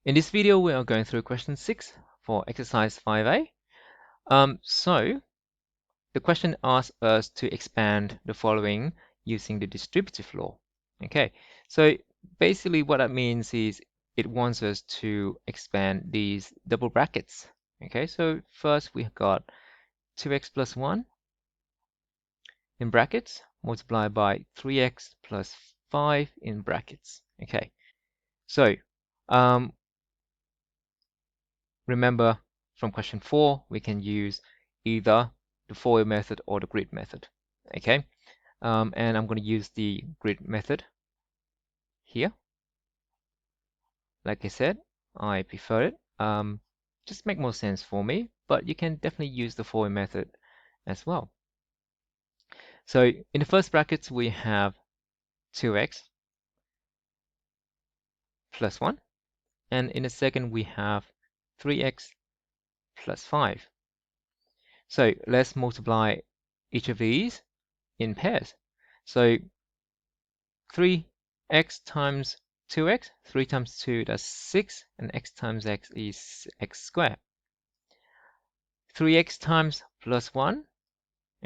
In this video, we are going through question 6 for exercise 5a. So the question asks us to expand the following using the distributive law. Okay, so basically what that means is it wants us to expand these double brackets. Okay, so first we got 2x plus 1 in brackets multiplied by 3x plus 5 in brackets. Okay, so remember from question 4, we can use either the FOIL method or the grid method. Okay, and I'm going to use the grid method here. Like I said, I prefer it. Just make more sense for me, but you can definitely use the FOIL method as well. So in the first brackets, we have 2x plus 1, and in the second, we have 3x plus 5. So let's multiply each of these in pairs. So 3x times 2x, 3 times 2, that's 6, and x times x is x squared. 3x times plus 1,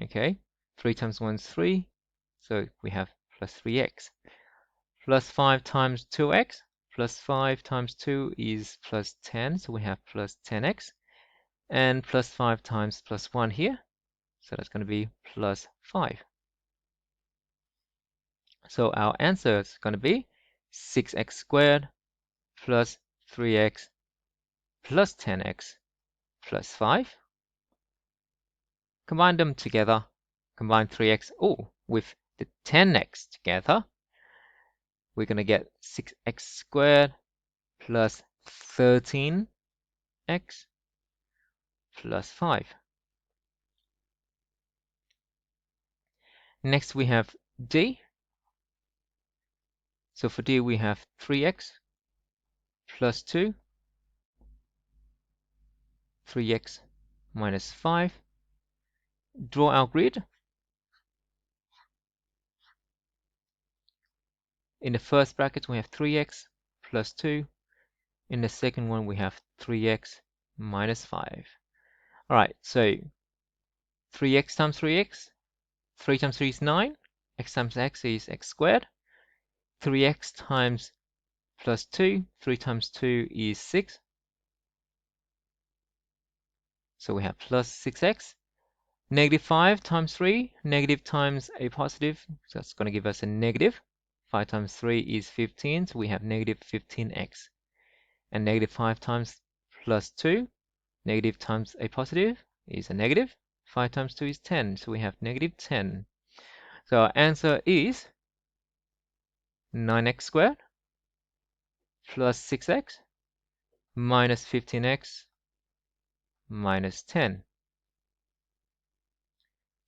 okay, 3 times 1 is 3, so we have plus 3x. Plus 5 times 2x, plus 5 times 2 is plus 10, so we have plus 10x. And plus 5 times plus 1 here, so that's going to be plus 5. So our answer is going to be 6x squared plus 3x plus 10x plus 5. Combine them together. Combine 3x with the 10x together. We're going to get 6x squared plus 13x plus 5. Next we have D. So for D we have 3x plus 2, 3x minus 5. Draw our grid. In the first bracket we have 3x plus 2. In the second one we have 3x minus 5. Alright, so 3x times 3x, 3 times 3 is 9, x times x is x squared, 3x times plus 2, 3 times 2 is 6, so we have plus 6x. Negative 5 times 3, negative times a positive, so that's going to give us a negative. 5 times 3 is 15, so we have negative 15x. And negative 5 times plus 2, negative times a positive is a negative. 5 times 2 is 10, so we have negative 10. So our answer is 9x squared plus 6x minus 15x minus 10.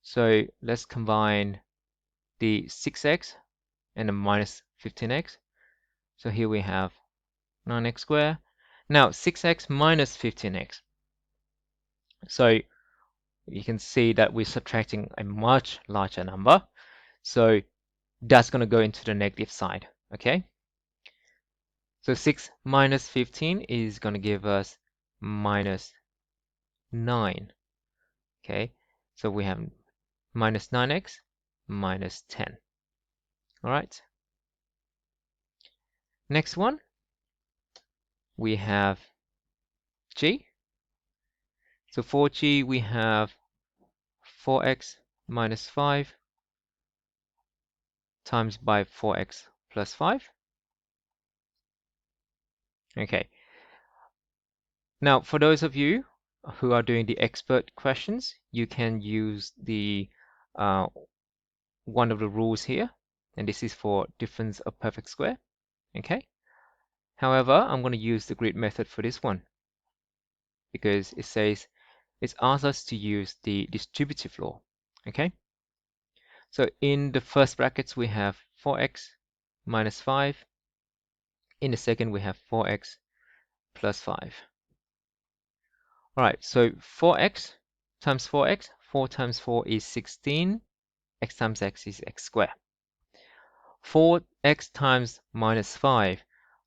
So let's combine the 6x and the minus 15x. So here we have 9x squared. Now 6x minus 15x. So you can see that we're subtracting a much larger number. So that's going to go into the negative side, okay? So 6 minus 15 is going to give us minus 9, okay? So we have minus 9x minus 10. All right. Next one, we have G. So for G, we have 4x minus 5 times by 4x plus 5. Okay. Now, for those of you who are doing the expert questions, you can use the one of the rules here, and this is for difference of perfect square. Okay. However, I'm going to use the grid method for this one because it says it asks us to use the distributive law. Okay. So in the first brackets we have 4x minus 5. In the second we have 4x plus 5. All right, so 4x times 4x, 4 times 4 is 16, x times x is x squared. 4x times minus 5,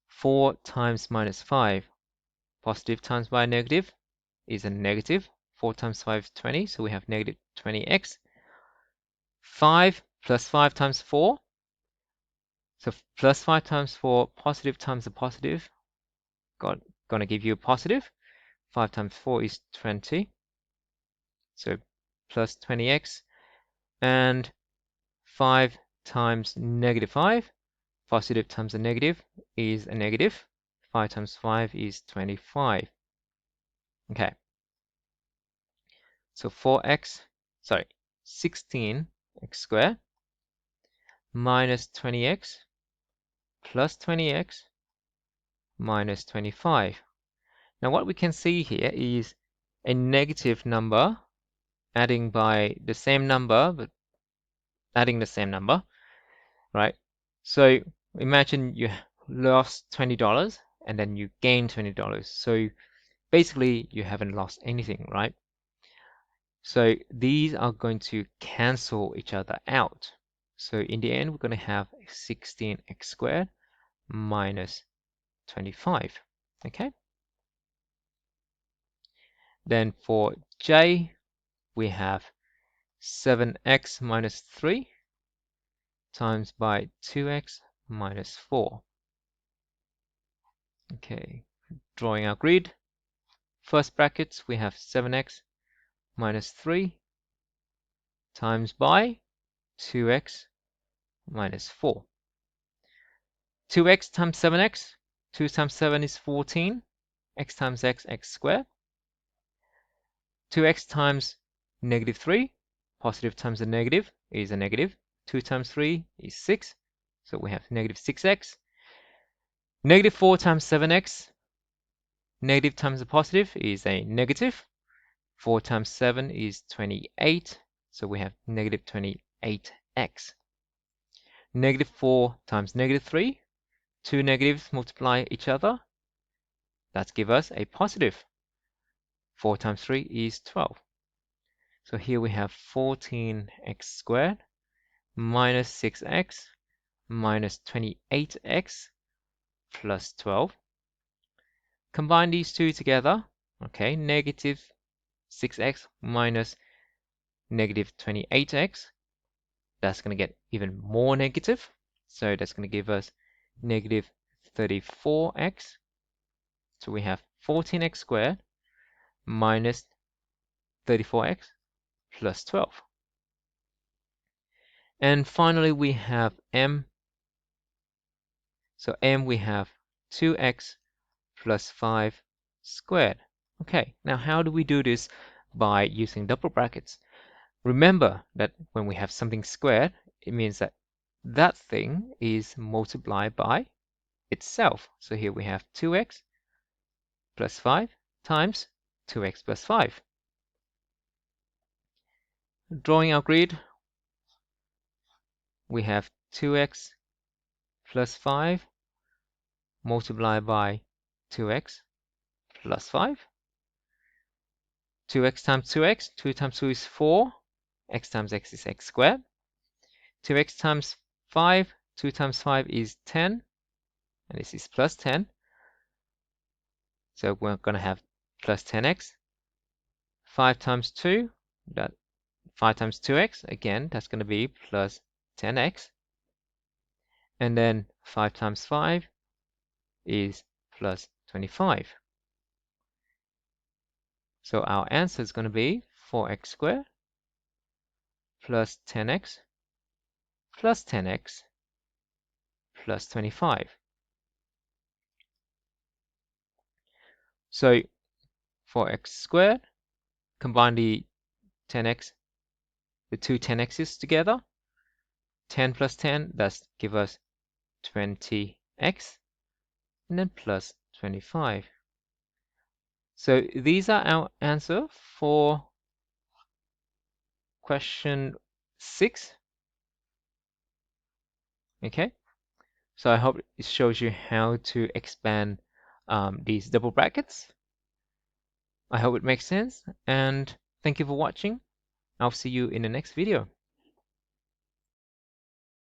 4 times minus 5, Positive times by negative is a negative. 4 times 5 is 20, so we have negative 20x. 5 plus 5 times 4. So plus 5 times 4, positive times a positive. Gonna give you a positive. 5 times 4 is 20. So plus 20x. And 5 times negative 5. Positive times a negative is a negative. 5 times 5 is 25. Okay. So 16x squared minus 20x plus 20x minus 25. Now what we can see here is a negative number adding by the same number, but adding the same number, right? So imagine you lost $20 and then you gain $20. So basically you haven't lost anything, right? So these are going to cancel each other out. So in the end, we're going to have 16x squared minus 25. Okay. Then for J, we have 7x minus 3 times by 2x minus 4. Okay, drawing our grid. First brackets, we have 7x minus 3 times by 2x minus 4. 2x times 7x, 2 times 7 is 14, x times x squared. 2x times negative 3, positive times a negative is a negative. 2 times 3 is 6, so we have negative 6x. Negative 4 times 7x, negative times a positive is a negative. 4 times 7 is 28, so we have negative 28x. Negative 4 times negative 3, two negatives multiply each other. That gives us a positive. 4 times 3 is 12. So here we have 14x squared minus 6x minus 28x plus 12. Combine these two together. Okay, negative 6x minus negative 28x. That's going to get even more negative. So that's going to give us negative 34x. So we have 14x squared minus 34x plus 12. And finally, we have m. So m, we have 2x plus 5 squared. Okay, now how do we do this by using double brackets? Remember that when we have something squared, it means that that thing is multiplied by itself. So here we have 2x plus 5 times 2x plus 5. Drawing our grid, we have 2x plus 5 multiplied by 2x plus 5. 2x times 2x, 2 times 2 is 4, x times x is x squared. 2x times 5, 2 times 5 is 10, and this is plus 10. So we're going to have plus 10x. 5 times 2, that 5 times 2x, again, that's going to be plus 10x. And then 5 times 5 is plus 25. So our answer is going to be 4x squared plus 10x plus 10x plus 25. So 4x squared, combine the 10x, the two 10x's together. 10 plus 10, that's give us 20x, and then plus 25. So these are our answer for question 6. Okay, so I hope it shows you how to expand these double brackets. I hope it makes sense, and thank you for watching. I'll see you in the next video.